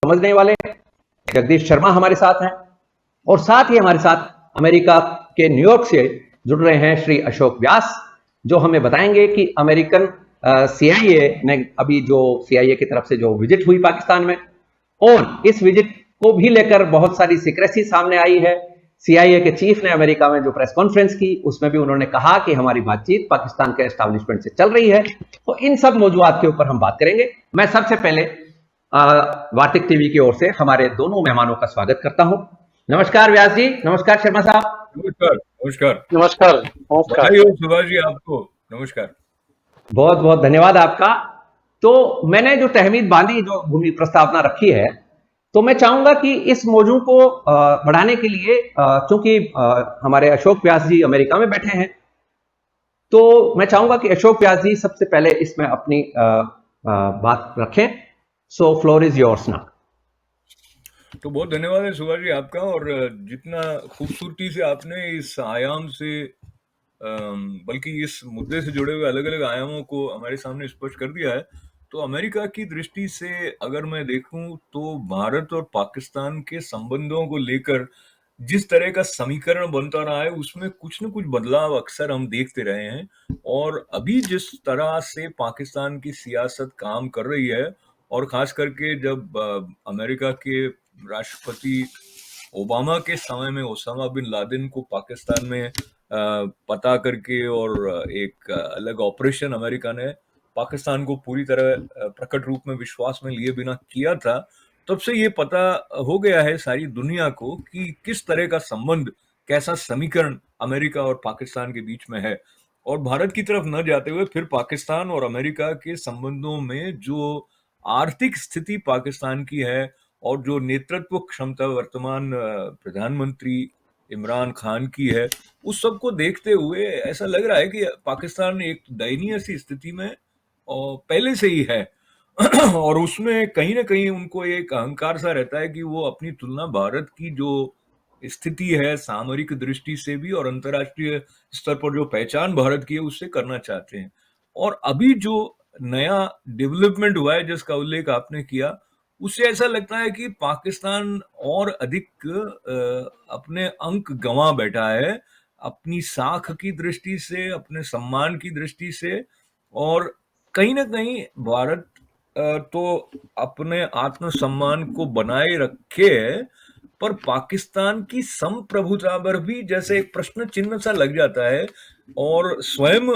समझने वाले जगदीश शर्मा हमारे साथ हैं और साथ ही हमारे साथ अमेरिका के न्यूयॉर्क से जुड़ रहे हैं श्री अशोक व्यास, जो हमें बताएंगे कि अमेरिकन सीआईए ने अभी जो सीआईए की तरफ से जो विजिट हुई पाकिस्तान में, और इस विजिट को भी लेकर बहुत सारी सीक्रेसी सामने आई है। सीआईए के चीफ ने अमेरिका में जो प्रेस कॉन्फ्रेंस की, उसमें भी उन्होंने कहा कि हमारी बातचीत पाकिस्तान के एस्टैब्लिशमेंट से चल रही है। तो इन सब मौजूदात के ऊपर हम बात करेंगे। मैं सबसे पहले वार्तिक टीवी की ओर से हमारे दोनों मेहमानों का स्वागत करता हूं। नमस्कार व्यास जी। नमस्कार शर्मा साहब। नमस्कार। नमस्कार। नमस्कार। नमस्कार। बधाई हो सुभाष जी आपको। नमस्कार। बहुत बहुत धन्यवाद आपका। तो मैंने जो तहमीद बांधी, जो भूमि प्रस्तावना रखी है, तो मैं चाहूंगा कि इस मौजू को बढ़ाने के लिए, क्योंकि हमारे अशोक व्यास जी अमेरिका में बैठे हैं, तो मैं चाहूंगा कि अशोक व्यास जी सबसे पहले इसमें अपनी बात रखें। सो फ्लोर इज योर्स नाउ। तो बहुत धन्यवाद है सुभाष जी आपका, और जितना खूबसूरती से आपने इस आयाम से बल्कि इस मुद्दे से जुड़े हुए अलग अलग आयामों को हमारे सामने स्पष्ट कर दिया है। तो अमेरिका की दृष्टि से अगर मैं देखूं तो भारत और पाकिस्तान के संबंधों को लेकर जिस तरह का समीकरण बनता रहा है उसमें कुछ न कुछ बदलाव अक्सर हम देखते रहे हैं। और अभी जिस तरह से पाकिस्तान की सियासत काम कर रही है, और खास करके जब अमेरिका के राष्ट्रपति ओबामा के समय में ओसामा बिन लादेन को पाकिस्तान में पता करके और एक अलग ऑपरेशन अमेरिका ने पाकिस्तान को पूरी तरह प्रकट रूप में विश्वास में लिए बिना किया था, तब से ये पता हो गया है सारी दुनिया को कि किस तरह का संबंध, कैसा समीकरण अमेरिका और पाकिस्तान के बीच में है। और भारत की तरफ न जाते हुए फिर पाकिस्तान और अमेरिका के संबंधों में जो आर्थिक स्थिति पाकिस्तान की है और जो नेतृत्व क्षमता वर्तमान प्रधानमंत्री इमरान खान की है, उस सब को देखते हुए ऐसा लग रहा है कि पाकिस्तान एक दयनीय सी स्थिति में और पहले से ही है। और उसमें कहीं ना कहीं उनको एक अहंकार सा रहता है कि वो अपनी तुलना भारत की जो स्थिति है सामरिक दृष्टि से भी और अंतर्राष्ट्रीय स्तर पर जो पहचान भारत की है उससे करना चाहते हैं। और अभी जो नया डेवलपमेंट हुआ है जिसका उल्लेख आपने किया, उससे ऐसा लगता है कि पाकिस्तान और अधिक अपने अंक गंवा बैठा है अपनी साख की दृष्टि से, अपने सम्मान की दृष्टि से। और कहीं ना कहीं भारत तो अपने आत्मसम्मान को बनाए रखे है, पर पाकिस्तान की संप्रभुता पर भी जैसे एक प्रश्न चिन्ह सा लग जाता है। और स्वयं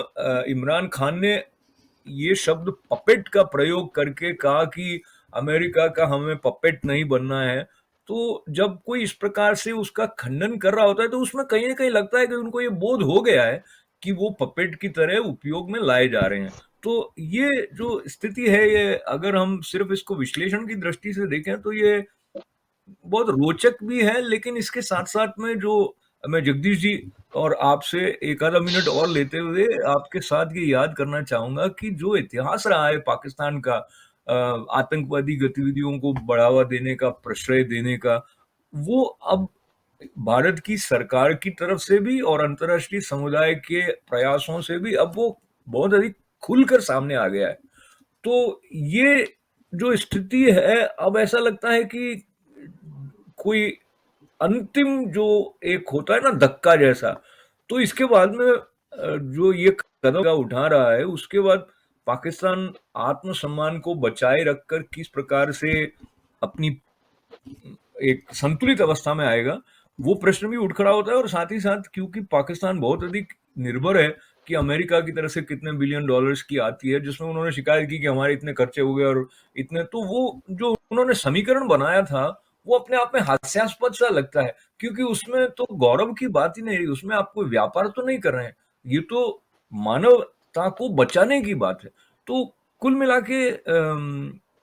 इमरान खान ने ये शब्द पपेट का प्रयोग करके कहा कि अमेरिका का हमें पपेट नहीं बनना है। तो जब कोई इस प्रकार से उसका खंडन कर रहा होता है तो उसमें कहीं ना कहीं लगता है कि उनको ये बोध हो गया है कि वो पपेट की तरह उपयोग में लाए जा रहे हैं। तो ये जो स्थिति है, ये अगर हम सिर्फ इसको विश्लेषण की दृष्टि से देखें तो ये बहुत रोचक भी है, लेकिन इसके साथ साथ में जो मैं जगदीश जी और आपसे एक आधा मिनट और लेते हुए आपके साथ ये याद करना चाहूंगा कि जो इतिहास रहा है पाकिस्तान का आतंकवादी गतिविधियों को बढ़ावा देने का, प्रश्रय देने का, वो अब भारत की सरकार की तरफ से भी और अंतर्राष्ट्रीय समुदाय के प्रयासों से भी अब वो बहुत अधिक खुलकर सामने आ गया है। तो ये जो स्थिति है, अब ऐसा लगता है कि कोई अंतिम जो एक होता है ना धक्का जैसा, तो इसके बाद में जो ये कदम उठा रहा है उसके बाद पाकिस्तान आत्मसम्मान को बचाए रखकर किस प्रकार से अपनी एक संतुलित अवस्था में आएगा, वो प्रश्न भी उठ खड़ा होता है। और साथ ही साथ क्योंकि पाकिस्तान बहुत अधिक निर्भर है कि अमेरिका की तरफ से कितने बिलियन डॉलर्स की आती है, जिसमें उन्होंने शिकायत की कि हमारे इतने खर्चे हो गए और इतने, तो वो जो उन्होंने समीकरण बनाया था वो अपने आप में हास्यास्पद सा लगता है, क्योंकि उसमें तो गौरव की बात ही नहीं रही, उसमें आप कोई व्यापार तो नहीं कर रहे हैं, ये तो मानवता को बचाने की बात है। तो कुल मिला के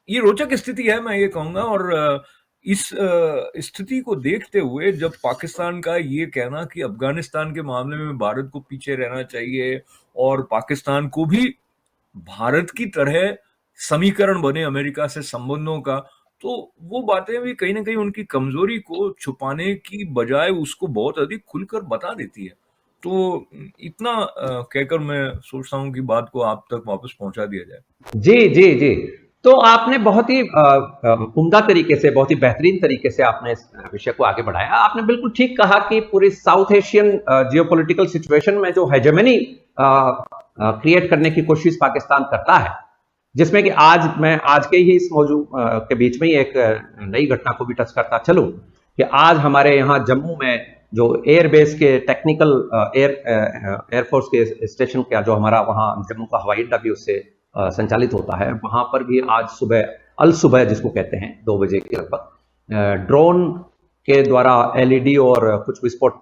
ये रोचक स्थिति है, मैं ये कहूंगा। और इस स्थिति को देखते हुए जब पाकिस्तान का ये कहना कि अफगानिस्तान के मामले में भारत को पीछे रहना चाहिए और पाकिस्तान को भी भारत की तरह समीकरण बने अमेरिका से संबंधों का, तो वो बातें भी कहीं ना कहीं उनकी कमजोरी को छुपाने की बजाय उसको बहुत अधिक खुलकर बता देती है। तो इतना कहकर मैं सोचता हूँ कि बात को आप तक वापस पहुंचा दिया जाए। जी जी जी। तो आपने बहुत ही उम्दा तरीके से, बहुत ही बेहतरीन तरीके से आपने इस विषय को आगे बढ़ाया। आपने बिल्कुल ठीक कहा कि पूरी साउथ एशियन जियोपॉलिटिकल सिचुएशन में जो हेजेमनी क्रिएट करने की कोशिश पाकिस्तान करता है, जिसमें कि आज के ही इस मौजू के बीच में ही एक नई घटना को भी टच करता चलूं कि आज हमारे यहाँ जम्मू में जो एयरबेस के टेक्निकल एयरफोर्स के स्टेशन का जो हमारा वहाँ जम्मू का हवाई अड्डा भी उससे संचालित होता है, वहां पर भी आज सुबह जिसको कहते हैं 2 बजे के लगभग ड्रोन के द्वारा एलईडी और कुछ विस्फोट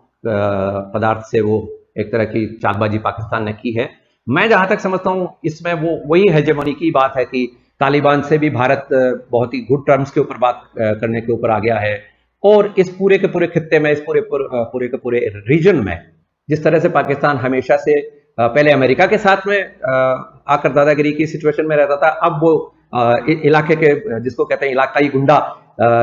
पदार्थ से वो एक तरह की चालबाजी पाकिस्तान ने की है। मैं जहां तक समझता हूं इसमें वो वही हेजेमनी की बात है कि तालिबान से भी भारत बहुत ही गुड टर्म्स के ऊपर बात करने के ऊपर आ गया है, और इस पूरे के पूरे खित्ते में, इस पूरे के पूरे रीजन में जिस तरह से पाकिस्तान हमेशा से पहले अमेरिका के साथ में आकर दादागिरी की सिचुएशन में रहता था, अब वो इलाके के जिसको कहते हैं इलाकाई गुंडा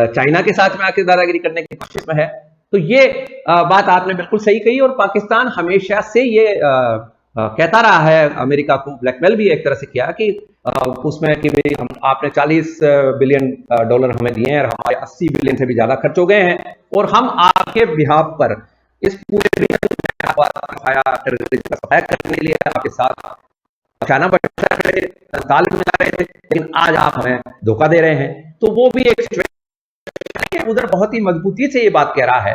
चाइना के साथ में आकर दादागिरी करने की कोशिश में है। तो ये बात आपने बिल्कुल सही कही, और पाकिस्तान हमेशा से ये कहता रहा है, अमेरिका को ब्लैकमेल भी एक तरह से किया कि उसमें कि भाई आपने 40 बिलियन डॉलर हमें दिए हैं और हमारे 80 बिलियन से भी ज्यादा खर्च हो गए हैं, और हम आपके बिहाफ पर इस पूरे रीजन में सफाया करने के लिए आपके साथ अचानक ताल मिला रहे थे, लेकिन आज आप हमें धोखा दे रहे हैं। तो वो भी एक उधर बहुत ही मजबूती से ये बात कह रहा है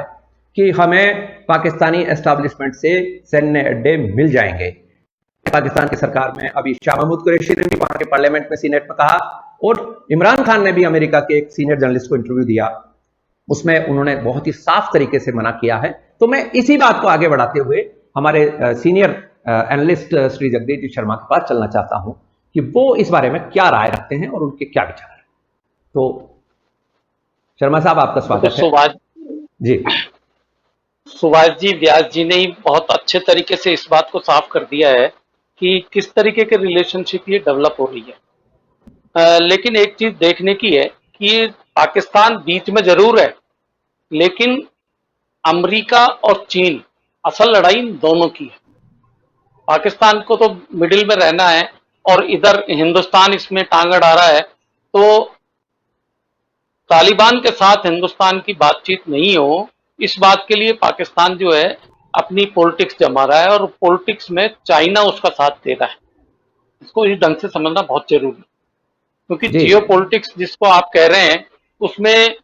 कि हमें पाकिस्तानी एस्टैब्लिशमेंट से सैन्य अड्डे मिल जाएंगे। पाकिस्तान की सरकार में अभी शाह महमूद कुरैशी ने भी वहां के पार्लियामेंट में, सीनेट में कहा, और इमरान खान ने भी अमेरिका के एक सीनियर जर्नलिस्ट को इंटरव्यू दिया, उसमें उन्होंने बहुत ही साफ तरीके से मना किया है। तो मैं इसी बात को आगे बढ़ाते हुए हमारे सीनियर एनालिस्ट श्री जगदीश जी शर्मा के पास चलना चाहता हूं कि वो इस बारे में क्या राय रखते हैं और उनके क्या विचार हैं। तो शर्मा साहब, आपका स्वागत है। जी, सुभाष जी, व्यास जी ने ही बहुत अच्छे तरीके से इस बात को साफ कर दिया है कि किस तरीके के रिलेशनशिप ये डेवलप हो रही है। लेकिन एक चीज देखने की है कि पाकिस्तान बीच में जरूर है, लेकिन अमेरिका और चीन असल लड़ाई दोनों की है। पाकिस्तान को तो मिडिल में रहना है और इधर हिंदुस्तान इसमें टांग अड़ा रहा है। तो तालिबान के साथ हिंदुस्तान की बातचीत नहीं हो, इस बात के लिए पाकिस्तान जो है अपनी पॉलिटिक्स जमा रहा है, और पॉलिटिक्स में चाइना उसका साथ दे रहा है। इसको इस ढंग से समझना बहुत जरूरी है, क्योंकि जियो पॉलिटिक्स जिसको आप कह रहे हैं उसमें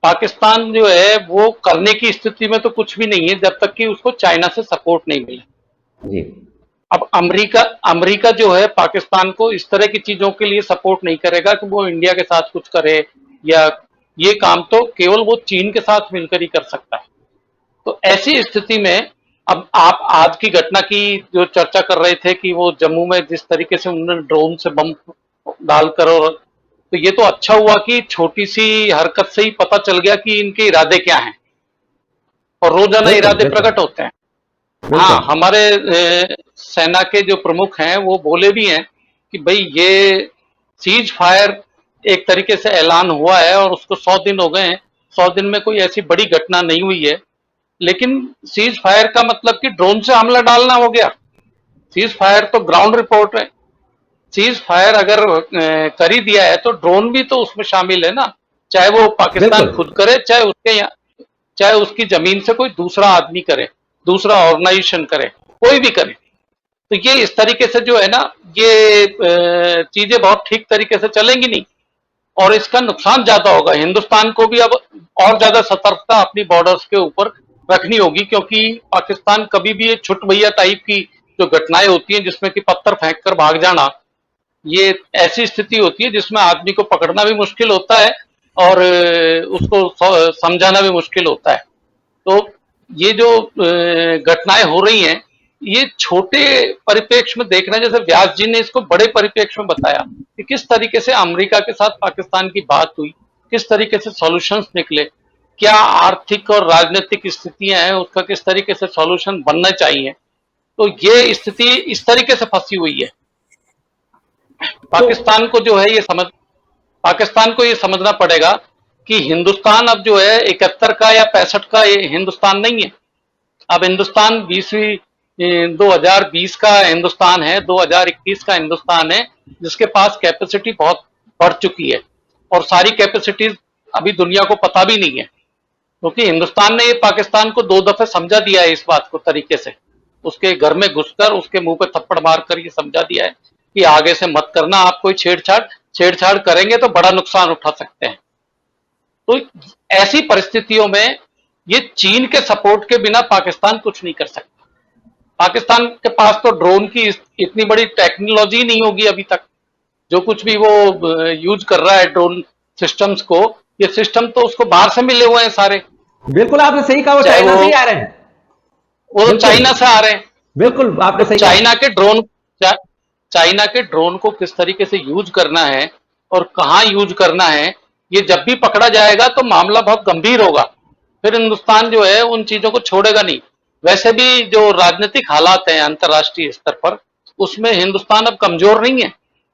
पाकिस्तान जो है वो करने की स्थिति में तो कुछ भी नहीं है जब तक कि उसको चाइना से सपोर्ट नहीं मिले। अब अमेरिका जो है पाकिस्तान को इस तरह की चीजों के लिए सपोर्ट नहीं करेगा कि वो इंडिया के साथ कुछ करे, या ये काम तो केवल वो चीन के साथ मिलकर ही कर सकता है। तो ऐसी स्थिति में अब आप आज की घटना की जो चर्चा कर रहे थे कि वो जम्मू में जिस तरीके से उन्होंने ड्रोन से बम डालकर, और तो ये तो अच्छा हुआ कि छोटी सी हरकत से ही पता चल गया कि इनके इरादे क्या हैं, और रोजाना इरादे प्रकट होते हैं। हाँ, हमारे सेना के जो प्रमुख हैं वो बोले भी हैं कि भाई ये सीज फायर एक तरीके से ऐलान हुआ है और उसको 100 दिन हो गए हैं, 100 दिन में कोई ऐसी बड़ी घटना नहीं हुई है। लेकिन सीज फायर का मतलब कि ड्रोन से हमला डालना हो गया। सीज फायर तो ग्राउंड रिपोर्ट है। सीज फायर अगर कर ही दिया है तो ड्रोन भी तो उसमें शामिल है ना, चाहे वो पाकिस्तान खुद करे, चाहे उसकी जमीन से कोई दूसरा आदमी करे, दूसरा ऑर्गेनाइजेशन करे, कोई भी करे। तो ये इस तरीके से जो है ना, ये चीजें बहुत ठीक तरीके से चलेंगी नहीं, और इसका नुकसान ज्यादा होगा। हिंदुस्तान को भी अब और ज्यादा सतर्कता अपनी बॉर्डर्स के ऊपर रखनी होगी, क्योंकि पाकिस्तान कभी भी एक छुट भैया टाइप की जो घटनाएं होती हैं जिसमें कि पत्थर फेंक कर भाग जाना, ये ऐसी स्थिति होती है जिसमें आदमी को पकड़ना भी मुश्किल होता है और उसको समझाना भी मुश्किल होता है। तो ये जो घटनाएं हो रही हैं, ये छोटे परिप्रेक्ष्य में देखना, जैसे व्यास जी ने इसको बड़े परिप्रेक्ष्य में बताया कि किस तरीके से अमेरिका के साथ पाकिस्तान की बात हुई, किस तरीके से सॉल्यूशंस निकले, क्या आर्थिक और राजनीतिक स्थितियां हैं, उसका किस तरीके से सॉल्यूशन बनना चाहिए। तो ये स्थिति इस तरीके से फंसी हुई है। पाकिस्तान को जो है पाकिस्तान को ये समझना पड़ेगा कि हिंदुस्तान अब जो है 71 का या 65 का ये हिंदुस्तान नहीं है। अब हिंदुस्तान 2020 का हिंदुस्तान है, 2021 का हिंदुस्तान है, जिसके पास कैपेसिटी बहुत बढ़ चुकी है और सारी कैपेसिटीज अभी दुनिया को पता भी नहीं है, क्योंकि हिंदुस्तान ने ये पाकिस्तान को 2 दफे समझा दिया है इस बात को तरीके से, उसके घर में घुसकर उसके मुंह पे थप्पड़ मारकर ये समझा दिया है कि आगे से मत करना, आप कोई छेड़छाड़ करेंगे तो बड़ा नुकसान उठा सकते हैं। तो ऐसी परिस्थितियों में ये चीन के सपोर्ट के बिना पाकिस्तान कुछ नहीं कर सकता। पाकिस्तान के पास तो ड्रोन की इतनी बड़ी टेक्नोलॉजी नहीं होगी अभी तक, जो कुछ भी वो यूज कर रहा है ड्रोन सिस्टम्स को, ये सिस्टम तो उसको बाहर से मिले हुए हैं सारे। बिल्कुल आपने सही कहा, वो चाहे चाइना से वो ही आ रहे हैं। वो बिल्कुल चाइना से आ रहे हैं। बिल्कुल आपने तो सही कहा। चाइना के ड्रोन को किस तरीके से यूज करना है और कहाँ यूज करना है, ये जब भी पकड़ा जाएगा तो मामला बहुत गंभीर होगा। फिर हिंदुस्तान जो है उन चीजों को छोड़ेगा नहीं। वैसे भी जो राजनीतिक हालात हैं अंतर्राष्ट्रीय स्तर पर, उसमें हिंदुस्तान अब कमजोर नहीं है।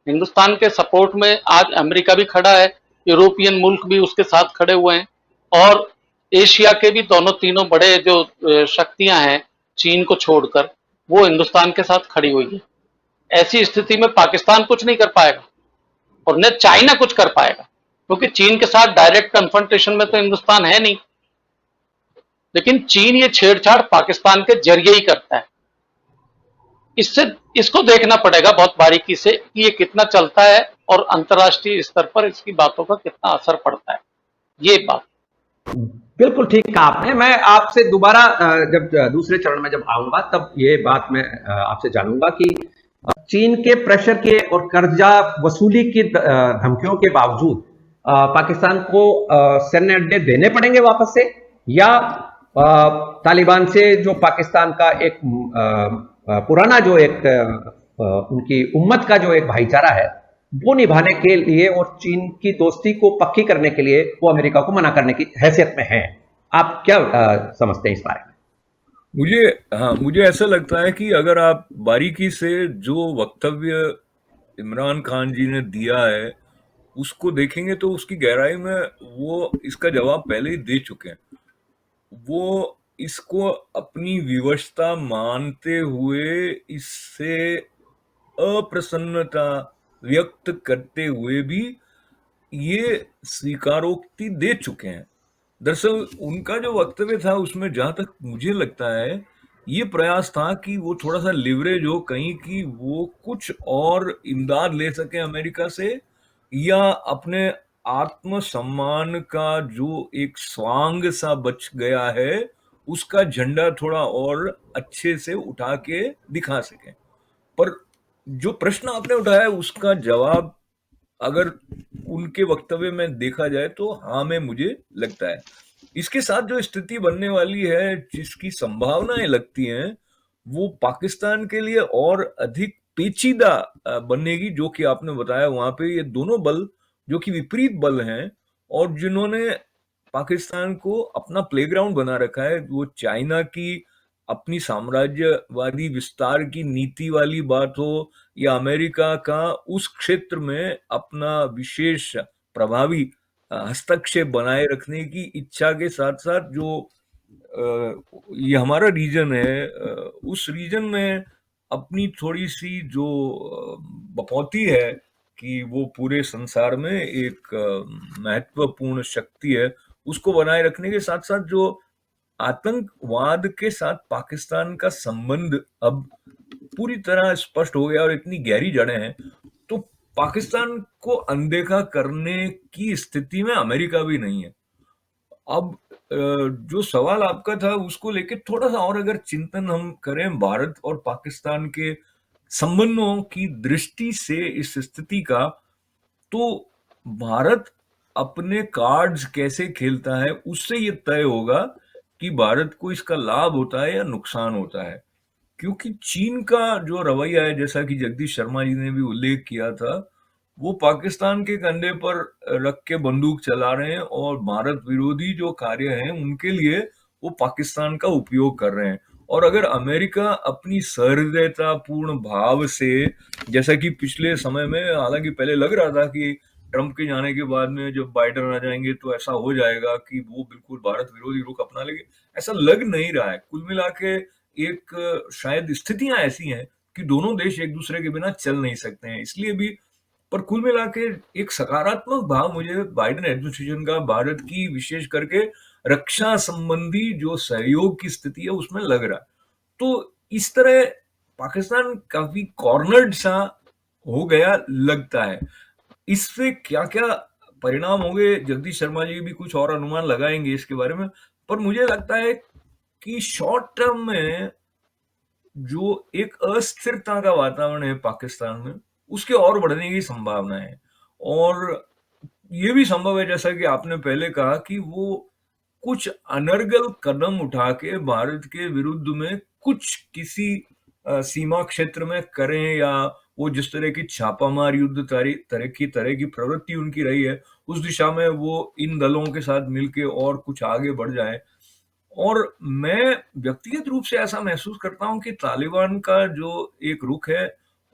हिंदुस्तान के सपोर्ट में आज अमेरिका भी खड़ा है, यूरोपियन मुल्क भी उसके साथ खड़े हुए हैं, और एशिया के भी दोनों तीनों बड़े जो शक्तियां हैं चीन को छोड़कर, वो हिंदुस्तान के साथ खड़ी हुई है। ऐसी स्थिति में पाकिस्तान कुछ नहीं कर पाएगा और न चाइना कुछ कर पाएगा, क्योंकि चीन के साथ डायरेक्ट कन्फ्रंटेशन में तो हिंदुस्तान है नहीं। लेकिन चीन ये छेड़छाड़ पाकिस्तान के जरिए ही करता है। इसको देखना पड़ेगा बहुत बारीकी से कि ये कितना चलता है और अंतर्राष्ट्रीय स्तर पर इसकी बातों का कितना असर पड़ता है, ये बात। बिल्कुल ठीक कहा आपने। मैं आपसे दोबारा जब दूसरे चरण में जब आऊंगा तब ये बात मैं आपसे जानूंगा कि चीन के प्रेशर के और कर्जा वसूली की धमकियों के बावजूद पाकिस्तान को सैन्य अड्डे देने पड़ेंगे वापस से, या तालिबान से जो पाकिस्तान का एक पुराना जो एक उनकी उम्मत का जो एक भाईचारा है वो निभाने के लिए और चीन की दोस्ती को पक्की करने के लिए वो अमेरिका को मना करने की हैसियत में है। आप क्या समझते हैं इस बारे में? मुझे ऐसा लगता है कि अगर आप बारीकी से जो वक्तव्य इमरान खान जी ने दिया है उसको देखेंगे तो उसकी गहराई में वो इसका जवाब पहले ही दे चुके हैं। वो इसको अपनी विवशता मानते हुए इससे अप्रसन्नता व्यक्त करते हुए भी ये स्वीकारोक्ति दे चुके हैं। दरअसल उनका जो वक्तव्य था उसमें जहां तक मुझे लगता है ये प्रयास था कि वो थोड़ा सा लिवरेज हो कहीं कि वो कुछ और इमदाद ले सके अमेरिका से, या अपने आत्मसम्मान का जो एक स्वांग सा बच गया है उसका झंडा थोड़ा और अच्छे से उठा के दिखा सके। पर जो प्रश्न आपने उठाया है उसका जवाब अगर उनके वक्तव्य में देखा जाए तो हाँ में मुझे लगता है। इसके साथ जो स्थिति बनने वाली है जिसकी संभावनाएं लगती हैं वो पाकिस्तान के लिए और अधिक पेचीदा बनेगी, जो कि आपने बताया वहां पे ये दोनों बल जो कि विपरीत बल हैं और जिन्होंने पाकिस्तान को अपना प्लेग्राउंड बना रखा है, वो चाइना की अपनी साम्राज्यवादी विस्तार की नीति वाली बात हो या अमेरिका का उस क्षेत्र में अपना विशेष प्रभावी हस्तक्षेप बनाए रखने की इच्छा के साथ साथ जो ये हमारा रीजन है उस रीजन में अपनी थोड़ी सी जो बपौती है कि वो पूरे संसार में एक महत्वपूर्ण शक्ति है, उसको बनाए रखने के साथ साथ जो आतंकवाद के साथ पाकिस्तान का संबंध अब पूरी तरह स्पष्ट हो गया और इतनी गहरी जड़ें हैं, तो पाकिस्तान को अनदेखा करने की स्थिति में अमेरिका भी नहीं है। अब जो सवाल आपका था उसको लेके थोड़ा सा और अगर चिंतन हम करें भारत और पाकिस्तान के संबंधों की दृष्टि से इस स्थिति का, तो भारत अपने कार्ड्स कैसे खेलता है उससे ये तय होगा कि भारत को इसका लाभ होता है या नुकसान होता है। क्योंकि चीन का जो रवैया है, जैसा कि जगदीश शर्मा जी ने भी उल्लेख किया था, वो पाकिस्तान के कंधे पर रख के बंदूक चला रहे हैं और भारत विरोधी जो कार्य हैं उनके लिए वो पाकिस्तान का उपयोग कर रहे हैं। और अगर अमेरिका अपनी सहृदयतापूर्ण भाव से, जैसा कि पिछले समय में, हालांकि पहले लग रहा था कि ट्रंप के जाने के बाद में जब बाइडन आ जाएंगे तो ऐसा हो जाएगा कि वो बिल्कुल भारत विरोधी रुख अपना लेंगे, ऐसा लग नहीं रहा है। कुल मिला के एक शायद स्थितियां ऐसी हैं कि दोनों देश एक दूसरे के बिना चल नहीं सकते हैं, इसलिए भी पर कुल मिला के एक सकारात्मक भाव मुझे बाइडेन एडमिनिस्ट्रेशन का भारत की विशेष करके रक्षा संबंधी जो सहयोग की स्थिति है उसमें लग रहा है। तो इस तरह पाकिस्तान काफी कॉर्नर्ड सा हो गया लगता है। इससे क्या-क्या परिणाम होंगे, जगदीश शर्मा जी भी कुछ और अनुमान लगाएंगे इसके बारे में, पर मुझे लगता है कि शॉर्ट टर्म में जो एक अस्थिरता का वातावरण है पाकिस्तान में, उसके और बढ़ने की संभावना है। और ये भी संभव है, जैसा कि आपने पहले कहा, कि वो कुछ अनर्गल कदम उठा के भारत के विरुद्ध में कुछ किसी सीमा क्षेत्र में करें, या वो जिस तरह की छापामार युद्ध तरह की प्रवृत्ति उनकी रही है, उस दिशा में वो इन दलों के साथ मिलके और कुछ आगे बढ़ जाए। और मैं व्यक्तिगत रूप से ऐसा महसूस करता हूँ कि तालिबान का जो एक रुख है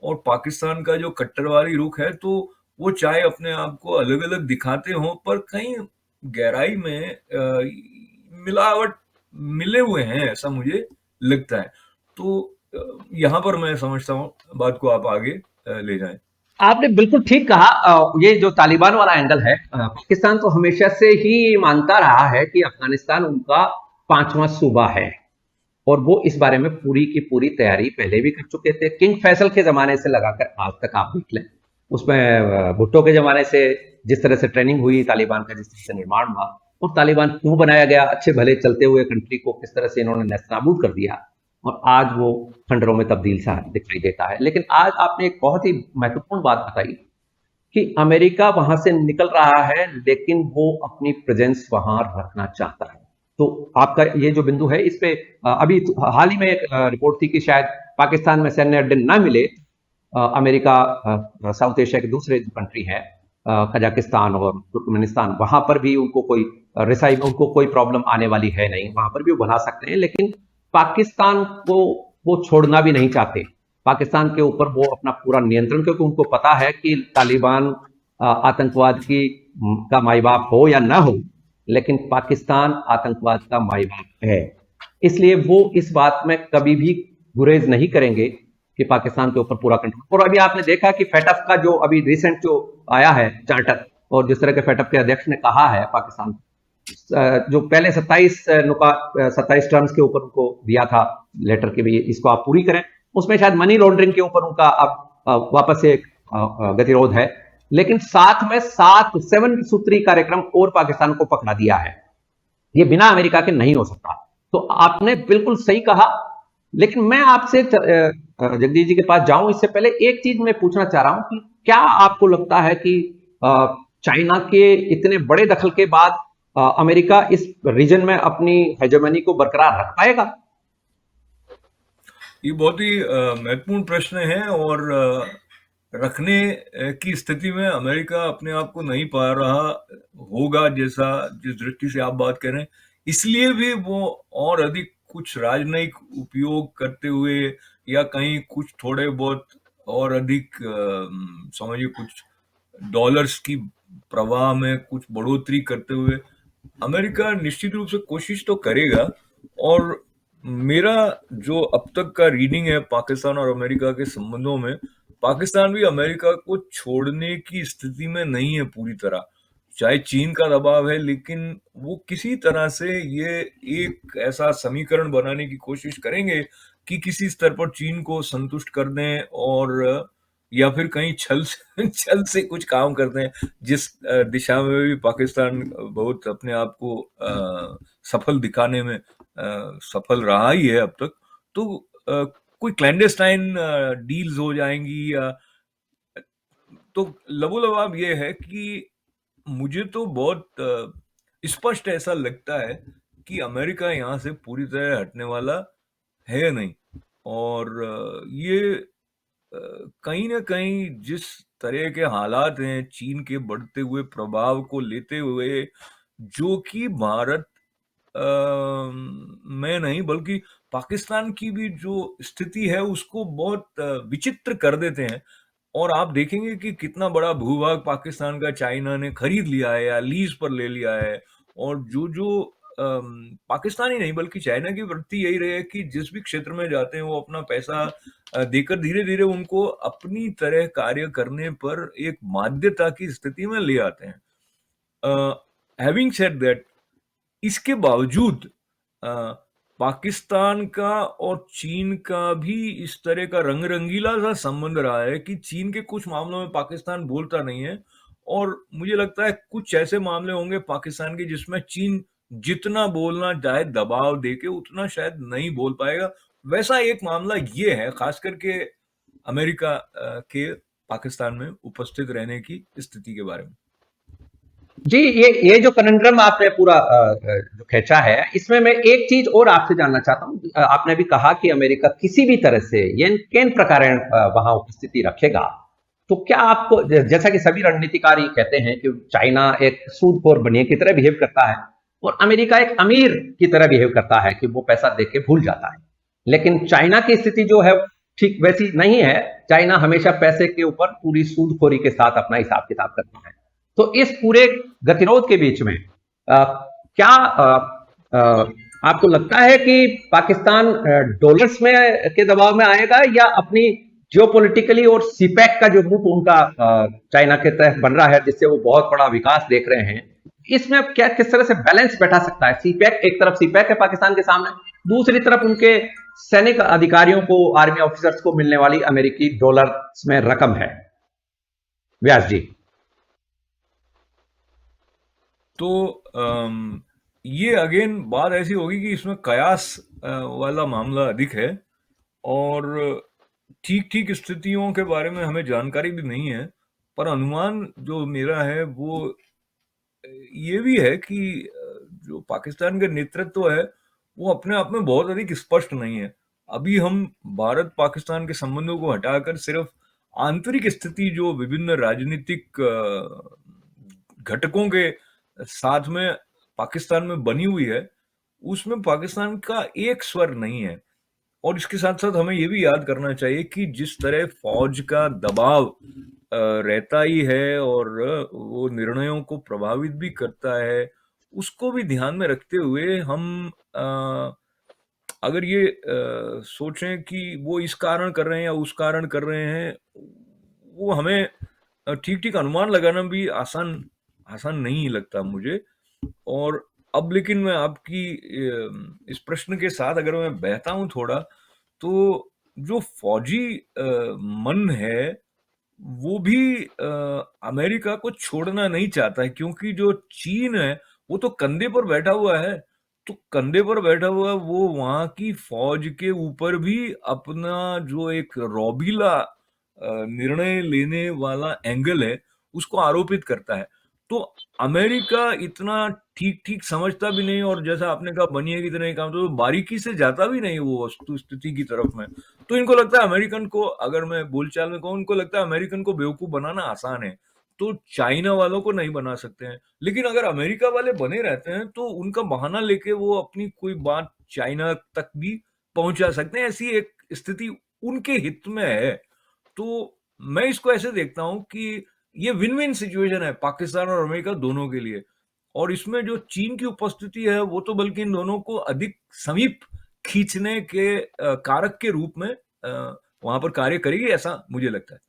और पाकिस्तान का जो कट्टरवादी रुख है, तो वो चाहे अपने आप को अलग-अलग दिखाते हों, पर कहीं गहराई में मिलावट मिले हुए हैं, ऐसा मुझे लगता है। तो यहाँ पर मैं समझता हूँ, बात को आप आगे ले जाएं। आपने बिल्कुल ठीक कहा। ये जो तालिबान वाला एंगल है, पाकिस्तान तो हमेशा से ही मानता रहा है कि अफगानिस्तान उनका 5वां सूबा है, और वो इस बारे में पूरी की पूरी तैयारी पहले भी कर चुके थे। किंग फैसल के जमाने से लगाकर आज तक आप देख लें, उसमें भुट्टो के जमाने से जिस तरह से ट्रेनिंग हुई तालिबान का, जिस तरह से निर्माण हुआ, और तालिबान क्यों बनाया गया, अच्छे भले चलते हुए कंट्री को किस तरह से इन्होंने नेस्तनाबूद कर दिया, और आज वो खंडरों में तब्दील सा दिखाई देता है। लेकिन आज आपने एक बहुत ही महत्वपूर्ण बात बताई कि अमेरिका वहां से निकल रहा है, लेकिन वो अपनी प्रेजेंस वहां रखना चाहता है। तो आपका ये जो बिंदु है, इस पे अभी हाल ही में एक रिपोर्ट थी कि शायद पाकिस्तान में सैन्य अड्डे ना मिले, अमेरिका साउथ एशिया के दूसरे जो कंट्री है, कजाकिस्तान और तुर्कमेनिस्तान, वहां पर भी उनको कोई रिसाई में उनको कोई प्रॉब्लम आने वाली है नहीं, वहां पर भी वो बना सकते हैं। लेकिन पाकिस्तान को वो छोड़ना भी नहीं चाहते, पाकिस्तान के ऊपर वो अपना पूरा नियंत्रण, क्योंकि उनको पता है कि तालिबान आतंकवाद का माई बाप हो या ना हो, लेकिन पाकिस्तान आतंकवाद का माई बाप है। इसलिए वो इस बात में कभी भी गुरेज नहीं करेंगे कि पाकिस्तान के ऊपर पूरा कंट्रोल। और अभी आपने देखा कि फेटफ का जो अभी रिसेंट जो आया है चार्टर, और जिस तरह के फेटफ के अध्यक्ष ने कहा है पाकिस्तान, जो पहले 27 टर्म्स के ऊपर उनको दिया था लेटर के भी इसको आप पूरी करें, उसमें शायद मनी लॉन्ड्रिंग के ऊपर उनका अब वापस से गतिरोध है, लेकिन साथ में 7 सूत्री कार्यक्रम और पाकिस्तान को पकड़ा दिया है। ये बिना अमेरिका के नहीं हो सकता। तो आपने बिल्कुल सही कहा। लेकिन मैं आपसे जगदीश जी के पास जाऊं, इससे पहले एक चीज मैं पूछना चाह रहा हूं कि क्या आपको लगता है कि चाइना के इतने बड़े दखल के बाद अमेरिका इस रीजन में अपनी हेजेमनी को बरकरार रख पाएगा? ये बहुत ही महत्वपूर्ण प्रश्न है, और रखने की स्थिति में अमेरिका अपने आप को नहीं पा रहा होगा, जैसा जिस दृष्टि से आप बात कर रहे हैं। इसलिए भी वो और अधिक कुछ राजनयिक उपयोग करते हुए, या कहीं कुछ थोड़े बहुत और अधिक समझिए कुछ डॉलर्स की प्रवाह में कुछ बढ़ोतरी करते हुए, अमेरिका निश्चित रूप से कोशिश तो करेगा। और मेरा जो अब तक का रीडिंग है पाकिस्तान और अमेरिका के संबंधों में, पाकिस्तान भी अमेरिका को छोड़ने की स्थिति में नहीं है पूरी तरह। चाहे चीन का दबाव है, लेकिन वो किसी तरह से ये एक ऐसा समीकरण बनाने की कोशिश करेंगे कि किसी स्तर पर चीन को संतुष्ट कर दें, और या फिर कहीं छल से कुछ काम करते हैं, जिस दिशा में भी पाकिस्तान बहुत अपने आप को सफल दिखाने में सफल रहा ही है अब तक। तो कोई क्लैंडेस्टाइन डील्स हो जाएंगी, या तो लबोलबाब ये है कि मुझे तो बहुत स्पष्ट ऐसा लगता है कि अमेरिका यहाँ से पूरी तरह हटने वाला है नहीं। और ये कहीं ना कहीं जिस तरह के हालात हैं, चीन के बढ़ते हुए प्रभाव को लेते हुए, जो कि भारत में नहीं बल्कि पाकिस्तान की भी जो स्थिति है उसको बहुत विचित्र कर देते हैं। और आप देखेंगे कि कितना बड़ा भूभाग पाकिस्तान का चाइना ने खरीद लिया है या लीज पर ले लिया है, और जो जो पाकिस्तान ही नहीं बल्कि चाइना की वृत्ति यही रही है कि जिस भी क्षेत्र में जाते हैं वो अपना पैसा देकर धीरे धीरे उनको अपनी तरह कार्य करने पर एक बाध्यता की स्थिति में ले आते हैं। हैविंग सेड दैट, इसके बावजूद पाकिस्तान का और चीन का भी इस तरह का रंग रंगीला सा संबंध रहा है कि चीन के कुछ मामलों में पाकिस्तान बोलता नहीं है, और मुझे लगता है कुछ ऐसे मामले होंगे पाकिस्तान के जिसमें चीन जितना बोलना चाहे दबाव देके उतना शायद नहीं बोल पाएगा। वैसा एक मामला ये है, खास करके अमेरिका के पाकिस्तान में उपस्थित रहने की स्थिति के बारे में। जी, ये जो कनंड्रम आपने पूरा जो खींचा है, इसमें मैं एक चीज और आपसे जानना चाहता हूँ। आपने भी कहा कि अमेरिका किसी भी तरह से किन प्रकार वहां उपस्थिति रखेगा, तो क्या आपको, जैसा कि सभी रणनीतिकार ये कहते हैं कि चाइना एक सूदखोर बनिए की तरह बिहेव करता है और अमेरिका एक अमीर की तरह बिहेव करता है कि वो पैसा देके भूल जाता है, लेकिन चाइना की स्थिति जो है ठीक वैसी नहीं है। चाइना हमेशा पैसे के ऊपर पूरी सूदखोरी के साथ अपना हिसाब किताब करता है। तो इस पूरे गतिरोध के बीच में क्या आपको लगता है कि पाकिस्तान डॉलर्स में के दबाव में आएगा, या अपनी जियोपॉलिटिकली और सीपैक का जो मुंह उनका चाइना के तहत बन रहा है जिससे वो बहुत बड़ा विकास देख रहे हैं, इसमें क्या किस तरह से बैलेंस बैठा सकता है? सीपैक, एक तरफ सीपैक है पाकिस्तान के सामने, दूसरी तरफ उनके सैनिक अधिकारियों को, आर्मी ऑफिसर्स को मिलने वाली अमेरिकी डॉलर्स में रकम है। व्यास जी। तो ये अगेन बात ऐसी होगी कि इसमें कयास वाला मामला अधिक है, और ठीक ठीक स्थितियों के बारे में हमें जानकारी भी नहीं है, पर अनुमान जो मेरा है वो ये भी है कि जो पाकिस्तान का नेतृत्व है वो अपने आप में बहुत अधिक स्पष्ट नहीं है। अभी हम भारत पाकिस्तान के संबंधों को हटाकर सिर्फ आंतरिक स्थिति जो विभिन्न राजनीतिक घटकों के साथ में पाकिस्तान में बनी हुई है, उसमें पाकिस्तान का एक स्वर नहीं है। और इसके साथ साथ हमें ये भी याद करना चाहिए कि जिस तरह फौज का दबाव रहता ही है और वो निर्णयों को प्रभावित भी करता है, उसको भी ध्यान में रखते हुए हम अगर ये सोचें कि वो इस कारण कर रहे हैं या उस कारण कर रहे हैं, वो हमें ठीक ठीक अनुमान लगाना भी आसान नहीं लगता मुझे। और अब लेकिन मैं आपकी इस प्रश्न के साथ अगर मैं बहता हूं थोड़ा, तो जो फौजी मन है वो भी अमेरिका को छोड़ना नहीं चाहता है, क्योंकि जो चीन है वो तो कंधे पर बैठा हुआ है। तो कंधे पर बैठा हुआ वो वहां की फौज के ऊपर भी अपना जो एक रौबीला निर्णय लेने वाला एंगल है उसको आरोपित करता है। तो अमेरिका इतना ठीक ठीक समझता भी नहीं, और जैसा आपने कहा बनिए की तरह काम, तो बारीकी से जाता भी नहीं वो वस्तु स्थिति की तरफ में। तो इनको लगता है अमेरिकन को, अगर मैं बोलचाल में कहूँ, इनको लगता है अमेरिकन को बेवकूफ बनाना आसान है, तो चाइना वालों को नहीं बना सकते हैं। लेकिन अगर अमेरिका वाले बने रहते हैं तो उनका बहाना लेके वो अपनी कोई बात चाइना तक भी पहुंचा सकते हैं। ऐसी एक स्थिति उनके हित में है। तो मैं इसको ऐसे देखता हूं कि ये विन विन सिचुएशन है पाकिस्तान और अमेरिका दोनों के लिए, और इसमें जो चीन की उपस्थिति है वो तो बल्कि इन दोनों को अधिक समीप खींचने के कारक के रूप में वहां पर कार्य करेगी, ऐसा मुझे लगता है।